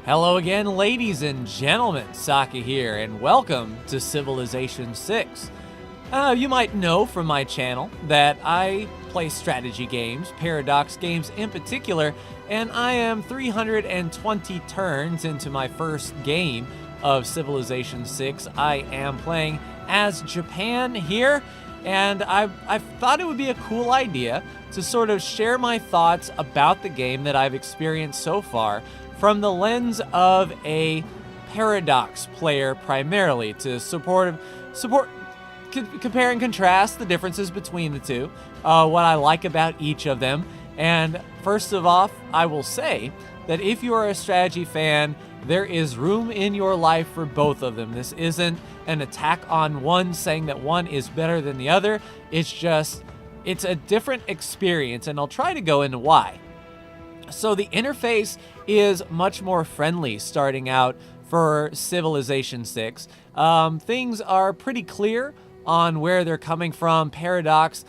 Hello again, ladies and gentlemen. Saka here, and welcome to Civilization 6. You might know from my channel that I play strategy games, Paradox games in particular, and I am 320 turns into my first game of Civilization 6. I am playing as Japan here, and I thought it would be a cool idea to sort of share my thoughts about the game that I've experienced so far from the lens of a Paradox player primarily, to compare and contrast the differences between the two, what I like about each of them. And first of all, I will say that if you are a strategy fan, there is room in your life for both of them. This isn't an attack on one saying that one is better than the other. It's a different experience, and I'll try to go into why. So the interface is much more friendly starting out for Civilization 6. Things are pretty clear on where they're coming from. Paradox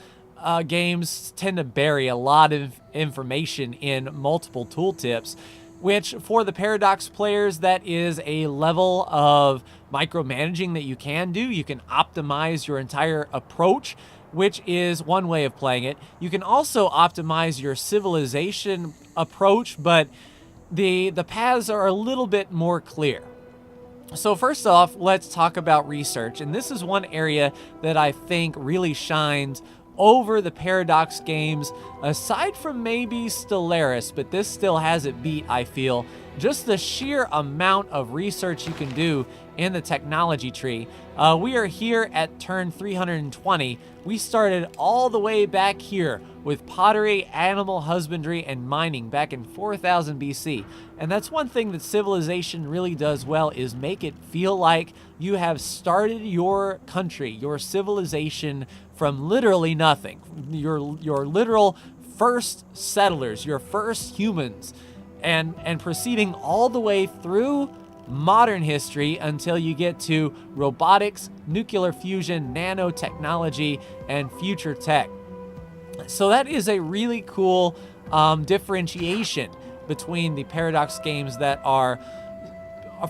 games tend to bury a lot of information in multiple tooltips, which for the Paradox players, that is a level of micromanaging that you can do. You can optimize your entire approach, which is one way of playing it. You can also optimize your civilization approach, but the paths are a little bit more clear. So first off, let's talk about research. And this is one area that I think really shines over the Paradox games, aside from maybe Stellaris, but this still has it beat, I feel. Just the sheer amount of research you can do in the technology tree. We are here at turn 320. We started all the way back here with pottery, animal husbandry, and mining back in 4000 BC. And that's one thing that Civilization really does well, is make it feel like you have started your country, your civilization, from literally nothing. Your literal first settlers, your first humans, and proceeding all the way through modern history until you get to robotics, nuclear fusion, nanotechnology, and future tech. So that is a really cool differentiation between the Paradox games that are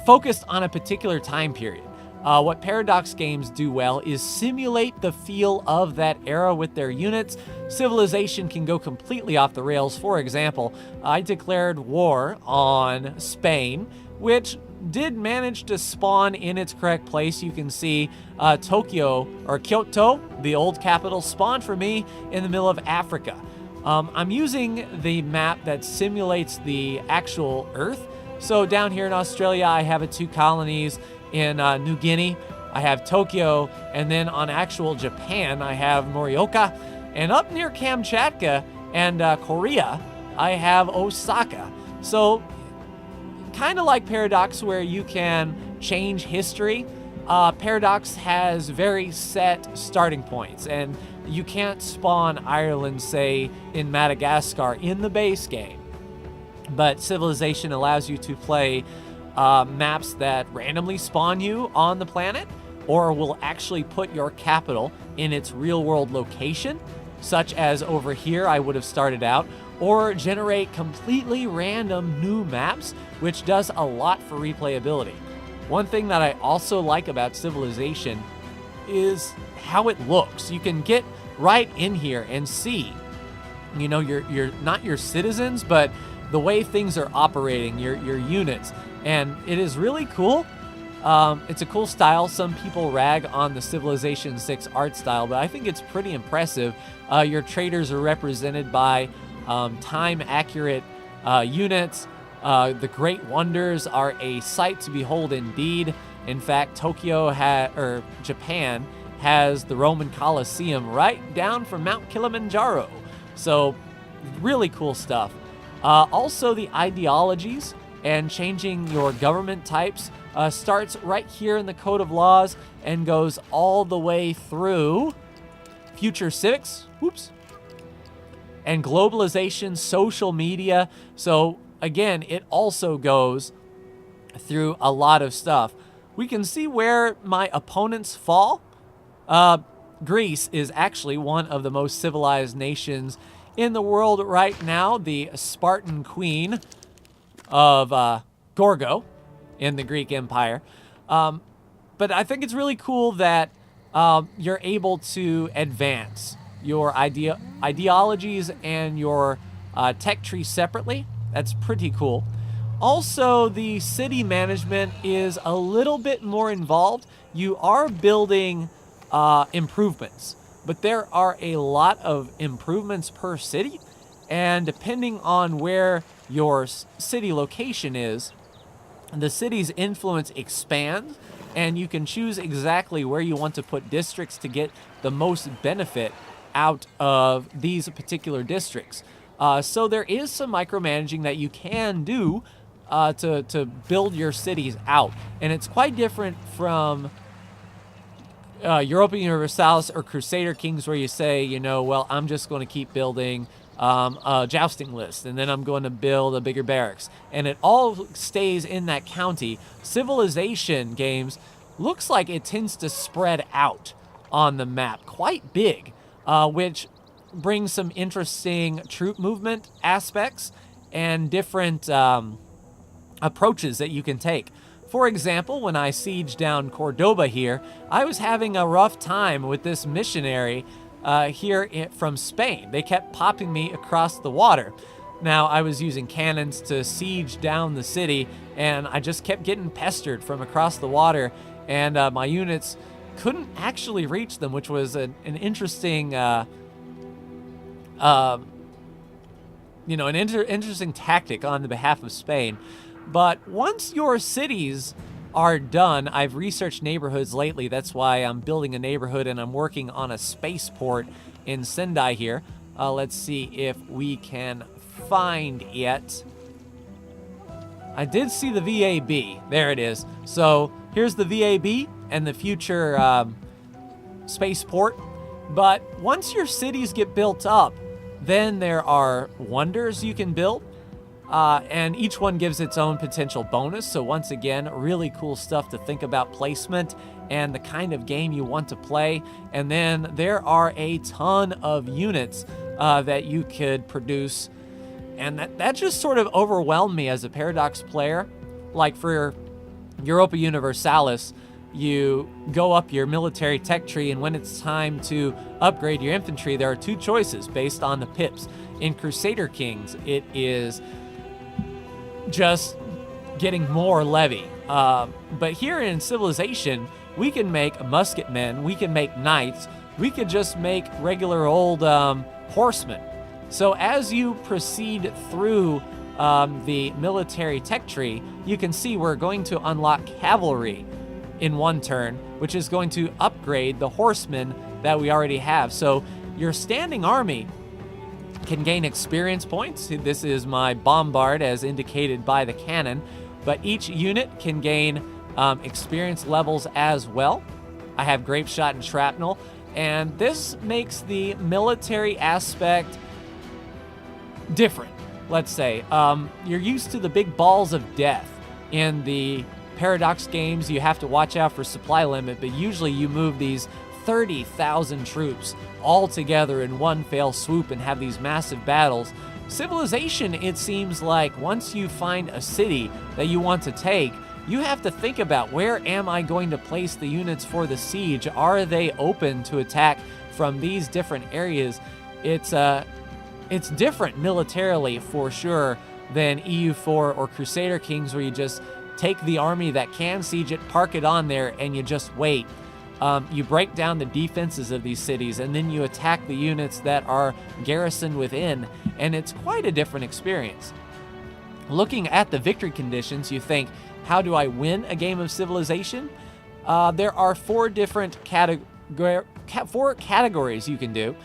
focused on a particular time period. What Paradox games do well is simulate the feel of that era with their units. Civilization can go completely off the rails. For example, I declared war on Spain, which did manage to spawn in its correct place. You can see Tokyo, or Kyoto, the old capital, spawned for me in the middle of Africa. I'm using the map that simulates the actual Earth. So down here in Australia, I have 2 colonies. In New Guinea, I have Tokyo, and then on actual Japan, I have Morioka, and up near Kamchatka and Korea, I have Osaka. So kind of like Paradox, where you can change history, Paradox has very set starting points, and you can't spawn Ireland, say, in Madagascar in the base game. But Civilization allows you to play maps that randomly spawn you on the planet, or will actually put your capital in its real-world location, such as over here I would have started out, or generate completely random new maps, which does a lot for replayability. One thing that I also like about Civilization is how it looks. You can get right in here and see, you know, your not your citizens, but the way things are operating, your units. And it is really cool. It's a cool style. Some people rag on the Civilization 6 art style, but I think it's pretty impressive. Your traders are represented by time-accurate units. The Great Wonders are a sight to behold indeed. In fact, Japan has the Roman Colosseum right down from Mount Kilimanjaro. So really cool stuff. Also, the ideologies and changing your government types starts right here in the Code of Laws and goes all the way through future civics, and globalization, social media. So again, it also goes through a lot of stuff. We can see where my opponents fall. Greece is actually one of the most civilized nations in the world right now. The Spartan queen of Gorgo in the Greek Empire. But I think it's really cool that you're able to advance your ideologies and your tech tree separately. That's pretty cool. Also, the city management is a little bit more involved. You are building improvements, but there are a lot of improvements per city. And depending on where your city location is, the city's influence expands, and you can choose exactly where you want to put districts to get the most benefit out of these particular districts. So there is some micromanaging that you can do to build your cities out. And it's quite different from Europa Universalis or Crusader Kings, where you say, you know, well, I'm just going to keep building a jousting list, and then I'm going to build a bigger barracks. And it all stays in that county. Civilization games looks like it tends to spread out on the map quite big, which brings some interesting troop movement aspects and different approaches that you can take. For example, when I sieged down Cordoba here, I was having a rough time with this missionary here from Spain. They kept popping me across the water. Now, I was using cannons to siege down the city, and I just kept getting pestered from across the water, and my units couldn't actually reach them, which was an interesting, interesting tactic on the behalf of Spain. But once your cities are done, I've researched neighborhoods lately. That's why I'm building a neighborhood, and I'm working on a spaceport in Sendai here. Let's see if we can find it. I did see the VAB. There it is. So here's the VAB and the future spaceport. But once your cities get built up, then there are wonders you can build. And each one gives its own potential bonus. So once again, really cool stuff to think about placement and the kind of game you want to play. And then there are a ton of units that you could produce. And that just sort of overwhelmed me as a Paradox player. Like for Europa Universalis, you go up your military tech tree, and when it's time to upgrade your infantry, there are two choices based on the pips. In Crusader Kings, it is just getting more levy. But here in Civilization, we can make musketmen, we can make knights, we could just make regular old horsemen. So as you proceed through the military tech tree, you can see we're going to unlock cavalry in one turn, which is going to upgrade the horsemen that we already have. So your standing army can gain experience points. This is my bombard as indicated by the cannon, but each unit can gain experience levels as well. I have grape shot and shrapnel, and this makes the military aspect different. Let's say you're used to the big balls of death in the Paradox games. You have to watch out for supply limit, but usually you move these 30,000 troops all together in one fell swoop and have these massive battles. Civilization, it seems like once you find a city that you want to take, you have to think about, where am I going to place the units for the siege? Are they open to attack from these different areas? It's different militarily for sure than EU4 or Crusader Kings, where you just take the army that can siege it, park it on there, and you just wait. You break down the defenses of these cities, and then you attack the units that are garrisoned within, and it's quite a different experience. Looking at the victory conditions, you think, how do I win a game of Civilization? There are four categories you can do.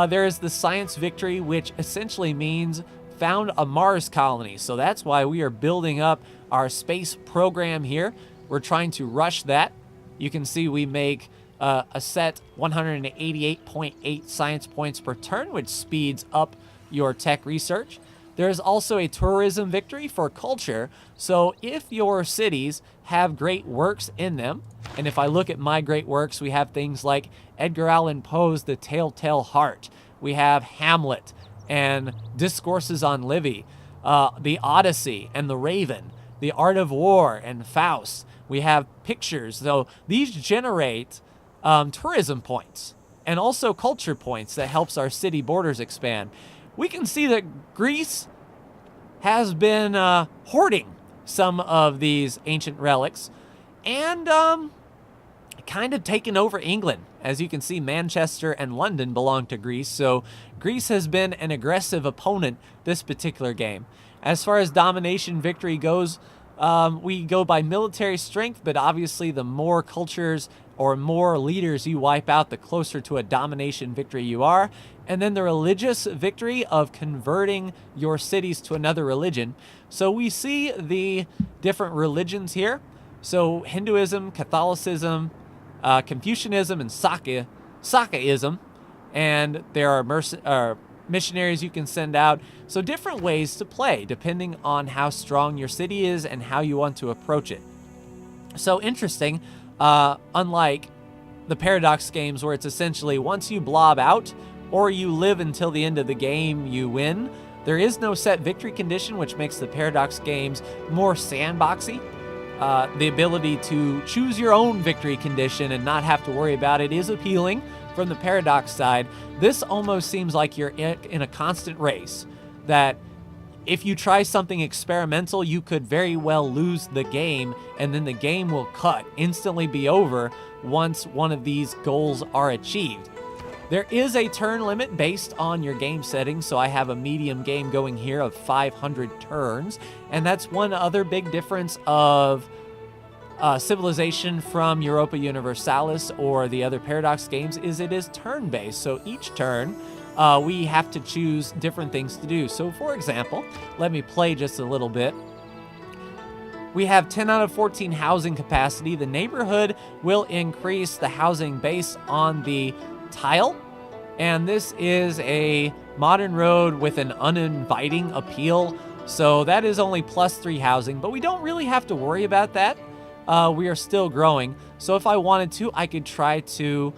There is the science victory, which essentially means found a Mars colony. So that's why we are building up our space program here. We're trying to rush that. You can see we make a set 188.8 science points per turn, which speeds up your tech research. There is also a tourism victory for culture. So if your cities have great works in them, and if I look at my great works, we have things like Edgar Allan Poe's The Telltale Heart. We have Hamlet and Discourses on Livy, The Odyssey and The Raven. The Art of War and Faust. We have pictures. So these generate tourism points and also culture points that helps our city borders expand. We can see that Greece has been hoarding some of these ancient relics and kind of taken over England. As you can see, Manchester and London belong to Greece, so Greece has been an aggressive opponent this particular game. As far as domination victory goes, we go by military strength, but obviously the more cultures or more leaders you wipe out, the closer to a domination victory you are. And then the religious victory of converting your cities to another religion. So we see the different religions here. So Hinduism, Catholicism, Confucianism, and Sakyaism. And there are missionaries you can send out. So different ways to play depending on how strong your city is and how you want to approach it. So interesting, unlike the Paradox games where it's essentially once you blob out or you live until the end of the game, you win. There is no set victory condition, which makes the Paradox games more sandboxy. The ability to choose your own victory condition and not have to worry about it is appealing. From the Paradox side, this almost seems like you're in a constant race, that if you try something experimental, you could very well lose the game, and then the game will instantly be over once one of these goals are achieved. There is a turn limit based on your game settings, so I have a medium game going here of 500 turns, and that's one other big difference of Civilization from Europa Universalis or the other Paradox games is it is turn-based. So each turn, we have to choose different things to do. So for example, let me play just a little bit. We have 10 out of 14 housing capacity. The neighborhood will increase the housing based on the tile. And this is a modern road with an uninviting appeal. So that is only +3 housing, but we don't really have to worry about that. We are still growing. So if I wanted to, I could try to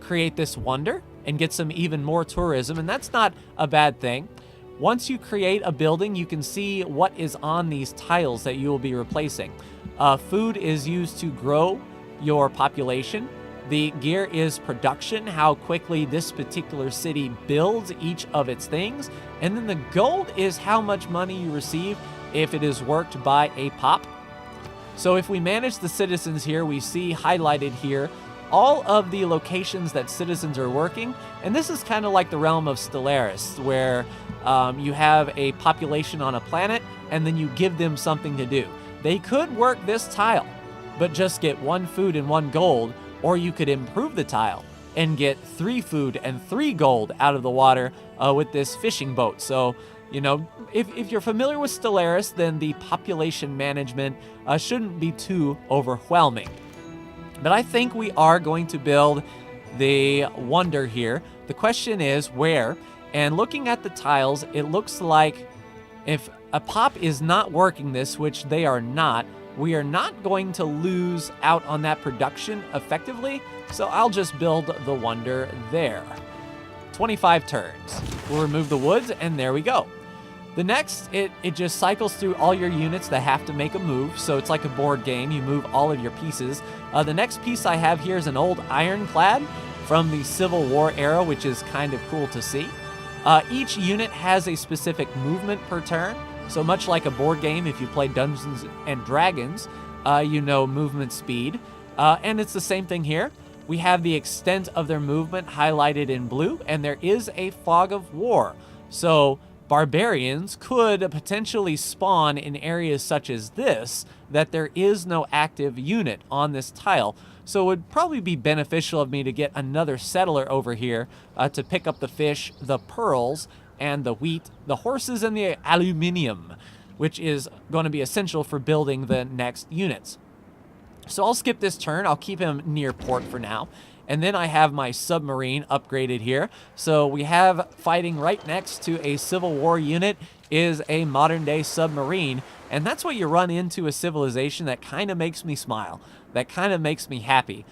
create this wonder and get some even more tourism, and that's not a bad thing. Once you create a building, you can see what is on these tiles that you will be replacing. Food is used to grow your population. The gear is production, how quickly this particular city builds each of its things. And then the gold is how much money you receive if it is worked by a pop. So if we manage the citizens here, we see highlighted here all of the locations that citizens are working. And this is kind of like the realm of Stellaris, where you have a population on a planet and then you give them something to do. They could work this tile, but just get 1 food and 1 gold, or you could improve the tile and get 3 food and 3 gold out of the water with this fishing boat. So, you know, if you're familiar with Stellaris, then the population management shouldn't be too overwhelming. But I think we are going to build the wonder here. The question is where, and looking at the tiles, it looks like if a pop is not working this, which they are not, we are not going to lose out on that production effectively, so I'll just build the wonder there. 25 turns. We'll remove the woods, and there we go. The next, it just cycles through all your units that have to make a move, so it's like a board game. You move all of your pieces. The next piece I have here is an old ironclad from the Civil War era, which is kind of cool to see. Each unit has a specific movement per turn, so much like a board game, if you play Dungeons and Dragons, you know movement speed. And it's the same thing here. We have the extent of their movement highlighted in blue, and there is a fog of war. So barbarians could potentially spawn in areas such as this, that there is no active unit on this tile. So it would probably be beneficial of me to get another settler over here to pick up the fish, the pearls, and the wheat, the horses, and the aluminium, which is going to be essential for building the next units. So I'll skip this turn. I'll keep him near port for now. And then I have my submarine upgraded here. So we have fighting right next to a Civil War unit is a modern day submarine. And that's what you run into a civilization that kind of makes me smile. That kind of makes me happy.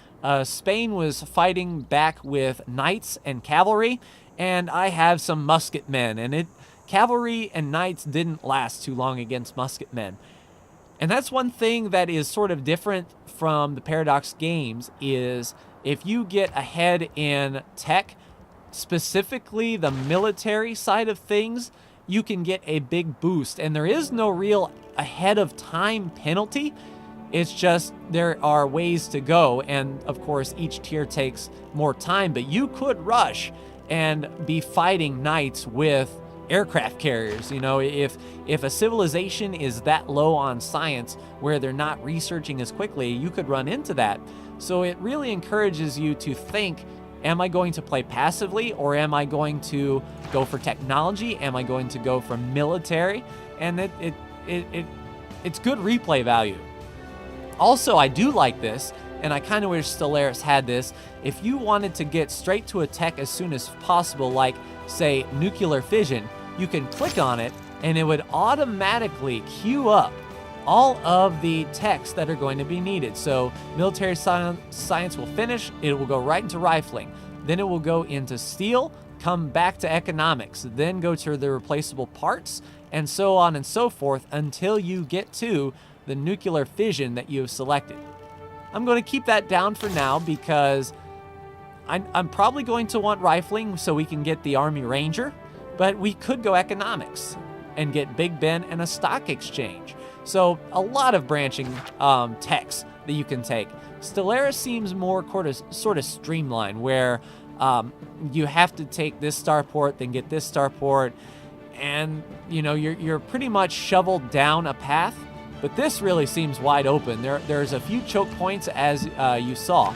Spain was fighting back with knights and cavalry, and I have some musketmen. And cavalry and knights didn't last too long against musketmen. And that's one thing that is sort of different from the Paradox games is if you get ahead in tech, specifically the military side of things, you can get a big boost. And there is no real ahead of time penalty. It's just there are ways to go. And of course, each tier takes more time, but you could rush and be fighting knights with aircraft carriers. You know, if a civilization is that low on science where they're not researching as quickly, you could run into that. So it really encourages you to think, am I going to play passively, or am I going to go for technology? Am I going to go for military? And it's good replay value. Also, I do like this, and I kind of wish Stellaris had this. If you wanted to get straight to a tech as soon as possible, like say nuclear fission, you can click on it and it would automatically queue up all of the techs that are going to be needed. So military science will finish, it will go right into rifling. Then it will go into steel, come back to economics, then go to the replaceable parts, and so on and so forth until you get to the nuclear fission that you have selected. I'm going to keep that down for now because I'm probably going to want rifling so we can get the Army Ranger, but we could go economics and get Big Ben and a stock exchange. So a lot of branching techs that you can take. Stellaris seems more sort of streamlined, where you have to take this starport, then get this starport, and you know you're pretty much shoveled down a path. But this really seems wide open. There's a few choke points, as you saw,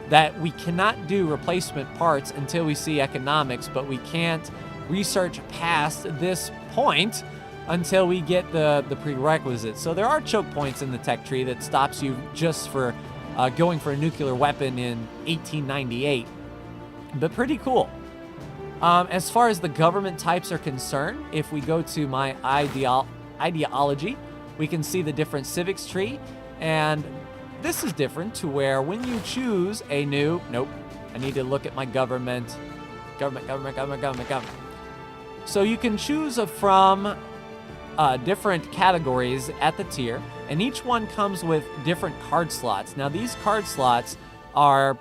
that we cannot do replacement parts until we see economics, but we can't research past this point until we get the prerequisites. So there are choke points in the tech tree that stops you just for going for a nuclear weapon in 1898, but pretty cool. As far as the government types are concerned, if we go to my ideology, we can see the different civics tree, and this is different to where when you choose a new, I need to look at my government. So you can choose from different categories at the tier, and each one comes with different card slots. Now these card slots are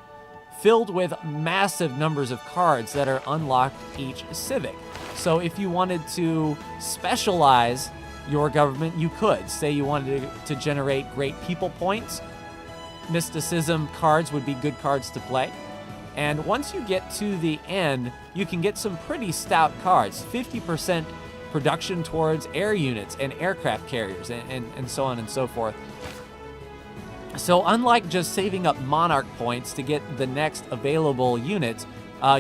filled with massive numbers of cards that are unlocked each civic. So if you wanted to specialize your government, you could. Say you wanted to generate great people points, mysticism cards would be good cards to play. And once you get to the end, you can get some pretty stout cards. 50% production towards air units and aircraft carriers and so on and so forth. So unlike just saving up monarch points to get the next available unit,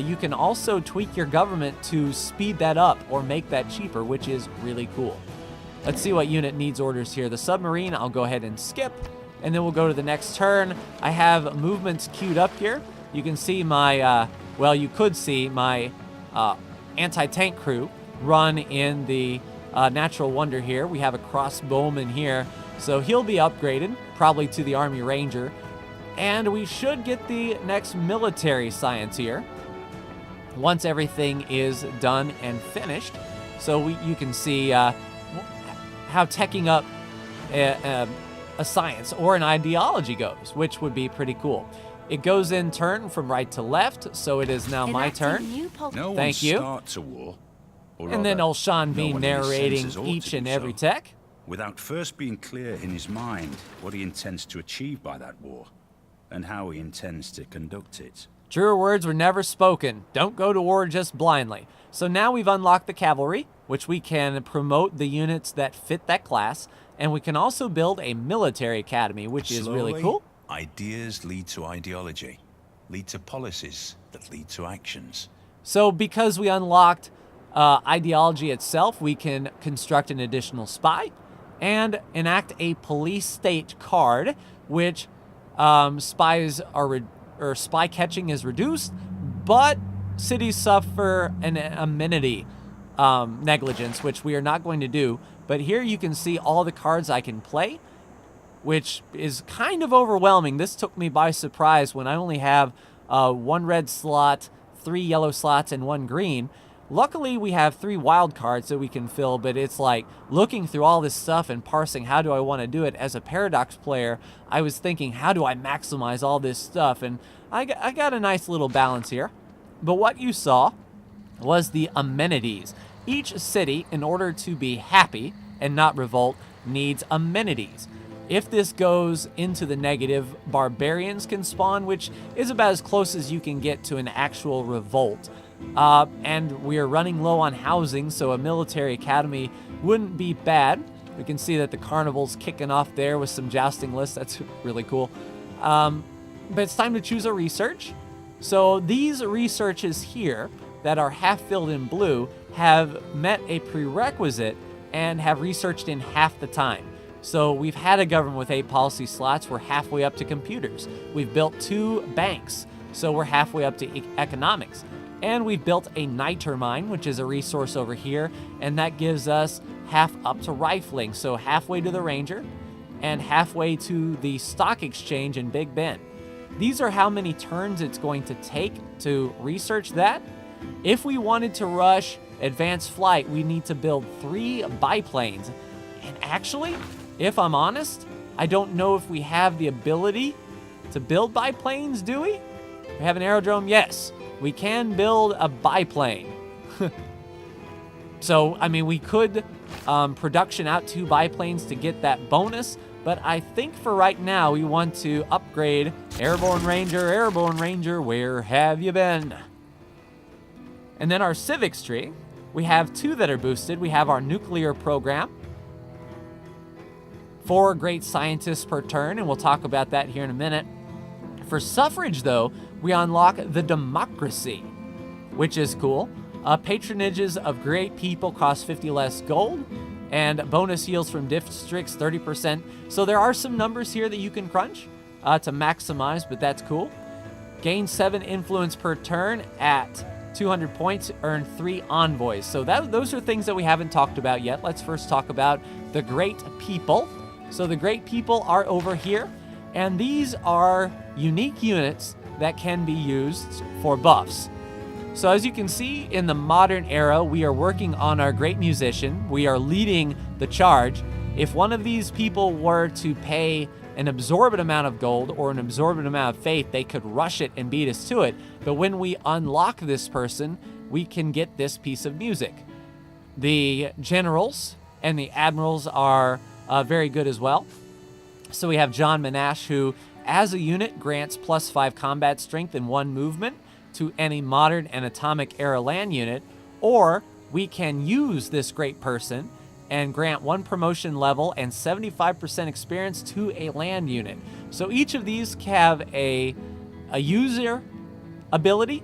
you can also tweak your government to speed that up or make that cheaper, which is really cool. Let's see what unit needs orders here. The submarine, I'll go ahead and skip, and then we'll go to the next turn. I have movements queued up here. You can see my, you could see my anti-tank crew run in the Natural Wonder here. We have a crossbowman here, so he'll be upgraded, probably to the Army Ranger. And we should get the next military science here once everything is done and finished. So you can see how teching up a science or an ideology goes, which would be pretty cool. It goes in turn from right to left, so it is now my turn. Thank you. Starts a war, and then old Sean Bean narrating each and every tech, without first being clear in his mind what he intends to achieve by that war and how he intends to conduct it. Truer words were never spoken. Don't go to war just blindly. So now we've unlocked the cavalry, which we can promote the units that fit that class, and we can also build a military academy, which is really cool. Ideas lead to ideology, lead to policies that lead to actions. So because we unlocked ideology itself, we can construct an additional spy and enact a police state card, which spy catching is reduced, but cities suffer an amenity negligence, which we are not going to do. But here you can see all the cards I can play, which is kind of overwhelming. This took me by surprise when I only have 1 red slot, 3 yellow slots, and 1 green. Luckily, we have 3 wild cards that we can fill, but it's like looking through all this stuff and parsing how do I want to do it. As a Paradox player, I was thinking, how do I maximize all this stuff? And I got a nice little balance here. But what you saw was the amenities. Each city, in order to be happy and not revolt, needs amenities. If this goes into the negative, barbarians can spawn, which is about as close as you can get to an actual revolt. And we are running low on housing, so a military academy wouldn't be bad. We can see that the carnival's kicking off there with some jousting lists. That's really cool. But it's time to choose a research. So these researches here that are half filled in blue have met a prerequisite and have researched in half the time. So we've had a government with 8 policy slots. We're halfway up to computers. We've built 2 banks, so we're halfway up to economics. And we've built a niter mine, which is a resource over here, and that gives us half up to rifling, so halfway to the ranger and halfway to the stock exchange in Big Ben. These are how many turns it's going to take to research that. If we wanted to rush advanced flight, we need to build 3 biplanes. And actually, if I'm honest, I don't know if we have the ability to build biplanes, do we? We have an aerodrome? Yes. We can build a biplane. So, I mean, we could production out 2 biplanes to get that bonus, but I think for right now, we want to upgrade Airborne Ranger, where have you been? And then our civics tree, we have 2 that are boosted. We have our nuclear program, 4 great scientists per turn, and we'll talk about that here in a minute. For suffrage, though, we unlock the democracy, which is cool. Patronages of great people cost 50 less gold, and bonus yields from districts 30%. So there are some numbers here that you can crunch to maximize, but that's cool. Gain 7 influence per turn at 200 points, earn 3 envoys. So those are things that we haven't talked about yet. Let's first talk about the great people. So the great people are over here, and these are unique units that can be used for buffs. So as you can see, in the modern era, we are working on our great musician. We are leading the charge. If one of these people were to pay an absorbent amount of gold or an absorbent amount of faith, they could rush it and beat us to it. But when we unlock this person, we can get this piece of music. The generals and the admirals are very good as well. So we have John Monash, who as a unit grants +5 combat strength and 1 movement to any modern and atomic era land unit, or we can use this great person and grant 1 promotion level and 75% experience to a land unit. So each of these have a user ability.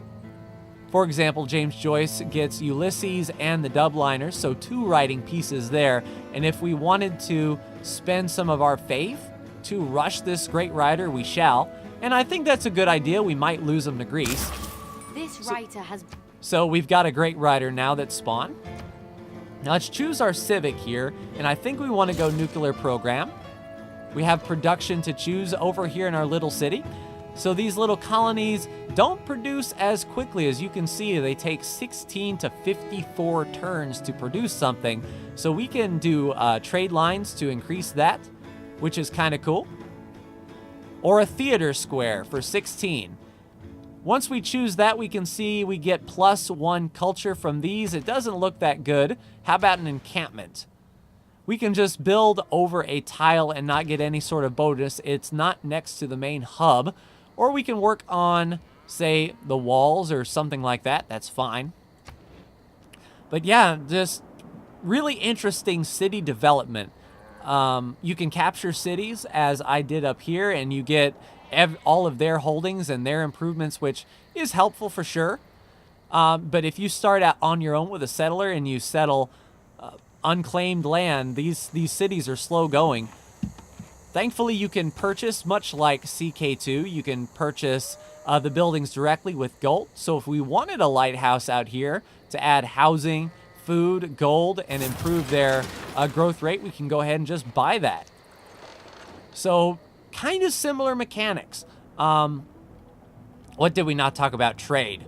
For example, James Joyce gets Ulysses and the Dubliners, so 2 writing pieces there. And if we wanted to spend some of our faith to rush this great rider, we shall. And I think that's a good idea. We might lose him to Greece. This writer has... So we've got a great rider now that's spawned. Now let's choose our civic here, and I think we want to go nuclear program. We have production to choose over here in our little city. So these little colonies don't produce as quickly. As you can see, they take 16 to 54 turns to produce something. So we can do trade lines to increase that, which is kind of cool. Or a theater square for 16. Once we choose that, we can see we get +1 culture from these. It doesn't look that good. How about an encampment? We can just build over a tile and not get any sort of bonus. It's not next to the main hub. Or we can work on, say, the walls or something like that. That's fine. But yeah, just really interesting city development. You can capture cities, as I did up here, and you get all of their holdings and their improvements, which is helpful for sure. But if you start out on your own with a settler and you settle unclaimed land, these cities are slow going. Thankfully, you can purchase, much like CK2, you can purchase the buildings directly with gold. So if we wanted a lighthouse out here to add housing, food, gold, and improve their growth rate, we can go ahead and just buy that. So kind of similar mechanics. What did we not talk about? Trade.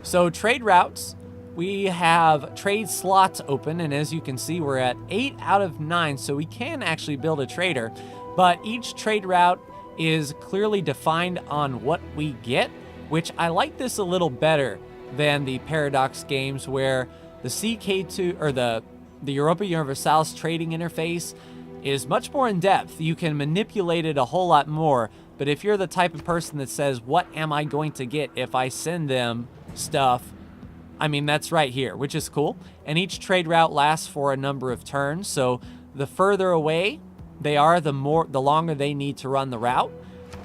So trade routes we have trade slots open, and as you can see, we're at 8 out of 9, so we can actually build a trader, but each trade route is clearly defined on what we get, which I like this a little better than the Paradox games where the CK2 or the Europa Universalis trading interface is much more in depth. You can manipulate it a whole lot more, but if you're the type of person that says, what am I going to get if I send them stuff? I mean, that's right here, which is cool. And each trade route lasts for a number of turns, so the further away they are, the longer they need to run the route.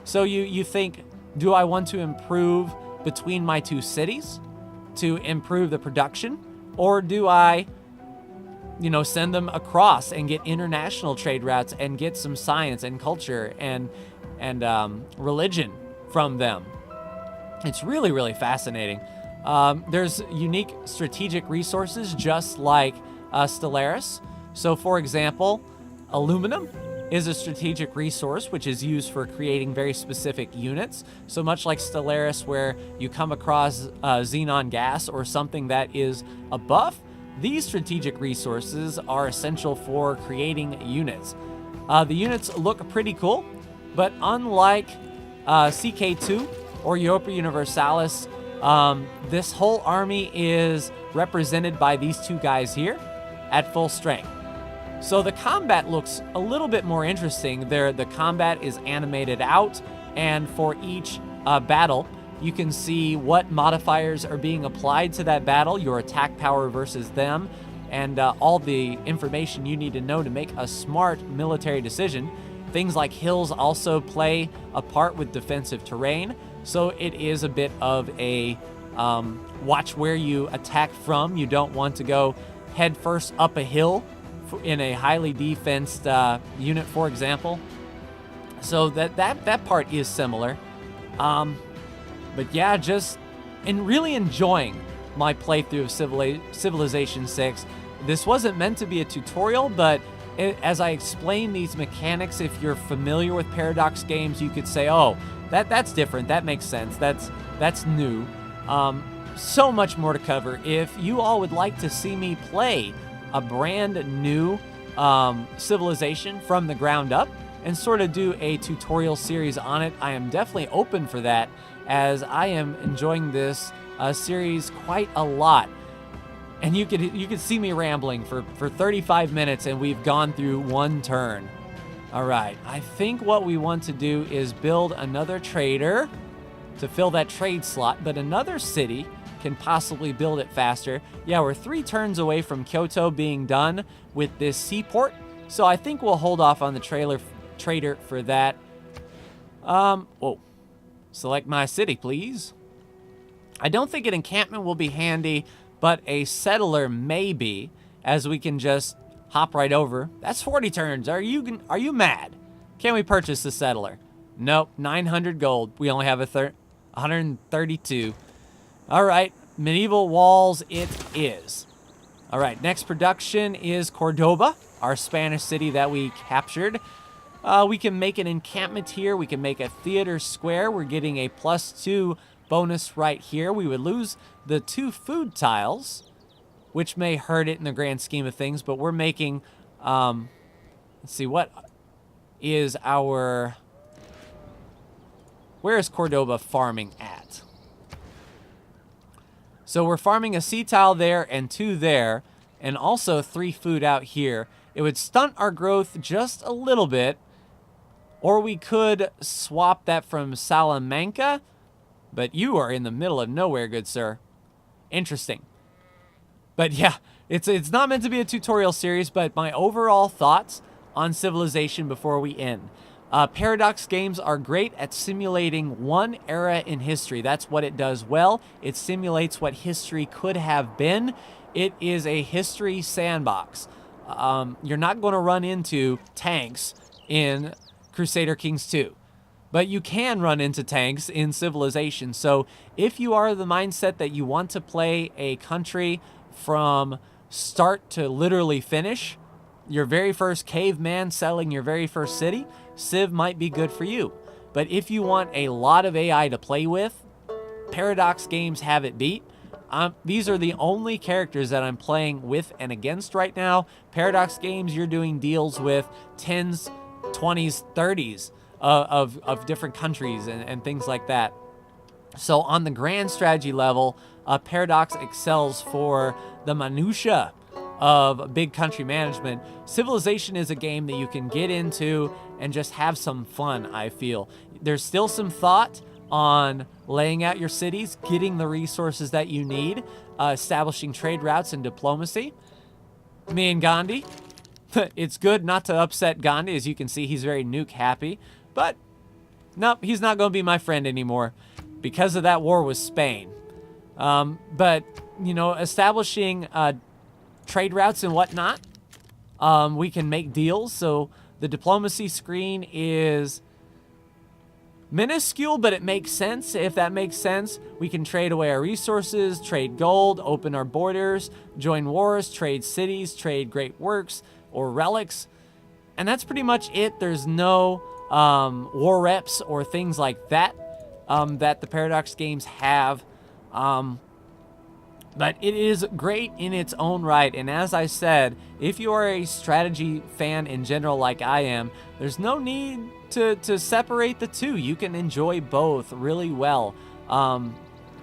So you think, do I want to improve between my two cities to improve the production? Or do I, send them across and get international trade routes and get some science and culture and religion from them? It's really, really fascinating. There's unique strategic resources just like Stellaris. So, for example, aluminum is a strategic resource which is used for creating very specific units. So much like Stellaris, where you come across xenon gas or something that is a buff, these strategic resources are essential for creating units. The units look pretty cool, but unlike CK2 or Europa Universalis, this whole army is represented by these two guys here at full strength. So the combat looks a little bit more interesting. The combat is animated out, and for each battle, you can see what modifiers are being applied to that battle, your attack power versus them, and all the information you need to know to make a smart military decision. Things like hills also play a part with defensive terrain, so it is a bit of a watch where you attack from. You don't want to go head first up a hill in a highly defensed unit, for example. So that part is similar. But yeah, just really enjoying my playthrough of Civilization 6. This wasn't meant to be a tutorial, but as I explain these mechanics, if you're familiar with Paradox games, you could say, oh, that's different. That makes sense. That's new. So much more to cover. If you all would like to see me play a brand new Civilization from the ground up and sort of do a tutorial series on it, I am definitely open for that, as I am enjoying this series quite a lot. And you could see me rambling for 35 minutes, and we've gone through one turn. All right, I think what we want to do is build another trader to fill that trade slot, but another city can possibly build it faster. Yeah, we're 3 turns away from Kyoto being done with this seaport, so I think we'll hold off on the trader for that. Select my city, please. I don't think an encampment will be handy, but a settler may be, as we can just hop right over. That's 40 turns. Are you mad? Can we purchase the settler? Nope, 900 gold. We only have 132. All right, medieval walls it is. All right, next production is Cordoba, our Spanish city that we captured. We can make an encampment here. We can make a theater square. We're getting a +2 bonus right here. We would lose the 2 food tiles, which may hurt it in the grand scheme of things, but we're making, let's see, what is our, where is Cordoba farming at? So we're farming a sea tile there and 2 there, and also 3 food out here. It would stunt our growth just a little bit, or we could swap that from Salamanca, but you are in the middle of nowhere, good sir. Interesting. But yeah, it's not meant to be a tutorial series, but my overall thoughts on Civilization before we end. Paradox games are great at simulating one era in history. That's what it does well. It simulates what history could have been. It is a history sandbox. You're not going to run into tanks in Crusader Kings 2, but you can run into tanks in Civilization. So if you are the mindset that you want to play a country from start to literally finish, your very first caveman selling your very first city, Civ might be good for you. But if you want a lot of AI to play with, Paradox games have it beat. these are the only characters that I'm playing with and against right now. Paradox Games, you're doing deals with 10s, 20s, 30s of different countries and things like that. So on the grand strategy level, Paradox excels for the minutia of big country management. Civilization is a game that you can get into and just have some fun, I feel. There's still some thought on laying out your cities, getting the resources that you need, establishing trade routes and diplomacy. Me and Gandhi, it's good not to upset Gandhi. As you can see, he's very nuke happy, but nope, he's not going to be my friend anymore because of that war with Spain. But, you know, establishing trade routes and whatnot, we can make deals. So the diplomacy screen is minuscule, but it makes sense. If that makes sense, we can trade away our resources, trade gold, open our borders, join wars, trade cities, trade great works or relics. And that's pretty much it. There's no war reps or things like that that the Paradox games have. But it is great in its own right. And as I said, if you are a strategy fan in general like I am, there's no need to separate the two. You can enjoy both really well.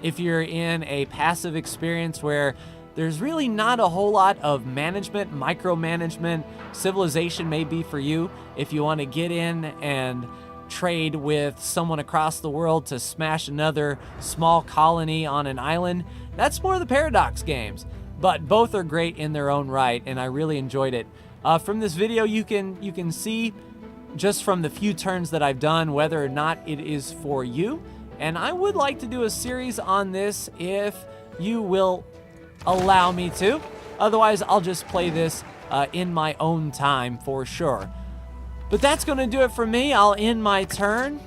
If you're in a passive experience where there's really not a whole lot of management, micromanagement, civilization may be for you. If you want to get in and trade with someone across the world to smash another small colony on an island, that's more the Paradox games. But both are great in their own right, and I really enjoyed it. From this video, you can see just from the few turns that I've done whether or not it is for you. And I would like to do a series on this if you will allow me to. Otherwise, I'll just play this in my own time for sure. But that's going to do it for me. I'll end my turn,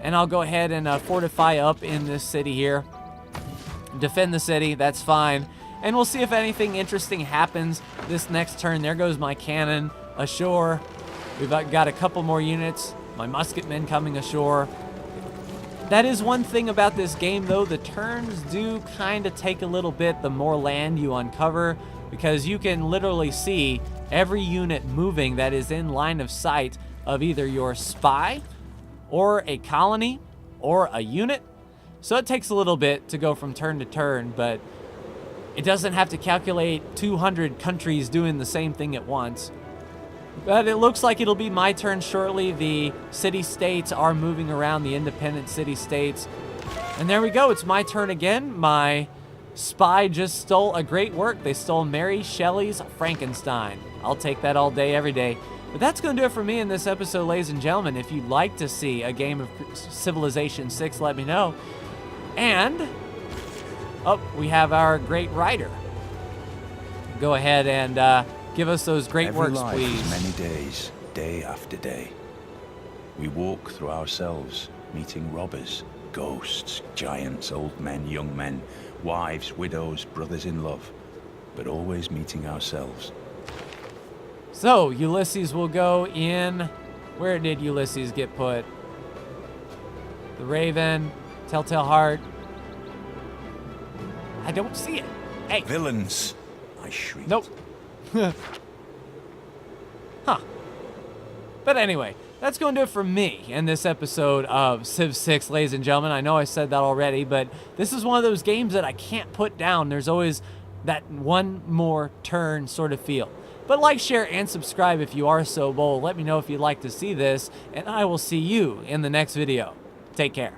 and I'll go ahead and fortify up in this city here. Defend the city, that's fine. And we'll see if anything interesting happens this next turn. There goes my cannon ashore. We've got a couple more units. My musketmen coming ashore. That is one thing about this game, though. The turns do kind of take a little bit the more land you uncover, because you can literally see every unit moving that is in line of sight of either your spy or a colony or a unit. So it takes a little bit to go from turn to turn, but it doesn't have to calculate 200 countries doing the same thing at once. But it looks like it'll be my turn shortly. The city-states are moving around, the independent city-states. And there we go, it's my turn again. My spy just stole a great work. They stole Mary Shelley's Frankenstein. I'll take that all day, every day. But that's going to do it for me in this episode, ladies and gentlemen. If you'd like to see a game of Civilization 6, let me know. And, oh, we have our great writer. Go ahead and give us those great works, life please. Is many days, day after day. We walk through ourselves, meeting robbers, ghosts, giants, old men, young men, wives, widows, brothers in love, but always meeting ourselves. So, Ulysses will go in. Where did Ulysses get put? The Raven, Telltale Heart. I don't see it. Hey. Villains! I shrieked. Nope. Huh. But anyway, that's going to do it for me in this episode of Civ 6, ladies and gentlemen. I know I said that already, but this is one of those games that I can't put down. There's always that one more turn sort of feel. But like, share, and subscribe if you are so bold. Let me know if you'd like to see this, and I will see you in the next video. Take care.